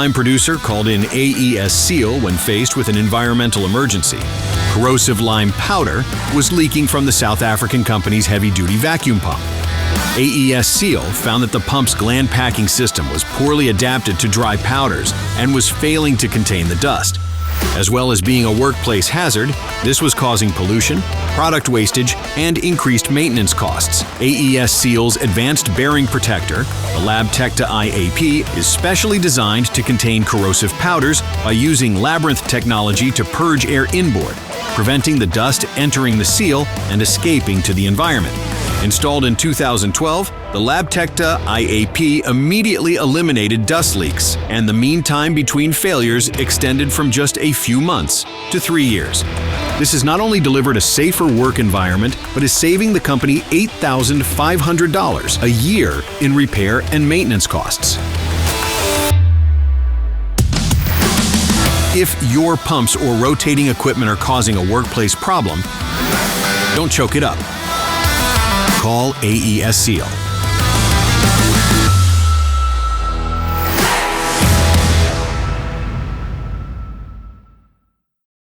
lime producer called in AESSEAL when faced with an environmental emergency. Corrosive lime powder was leaking from the South African company's heavy-duty vacuum pump. AESSEAL found that the pump's gland packing system was poorly adapted to dry powders and was failing to contain the dust. As well as being a workplace hazard, this was causing pollution, product wastage, and increased maintenance costs. AESSEAL's advanced bearing protector, the LabTecta-IAP, is specially designed to contain corrosive powders by using labyrinth technology to purge air inboard, preventing the dust entering the seal and escaping to the environment. Installed in 2012, the LabTecta-IAP immediately eliminated dust leaks, and the mean time between failures extended from just a few months to 3 years. This has not only delivered a safer work environment, but is saving the company $8,500 a year in repair and maintenance costs. If your pumps or rotating equipment are causing a workplace problem, don't choke it up. Call AESSEAL.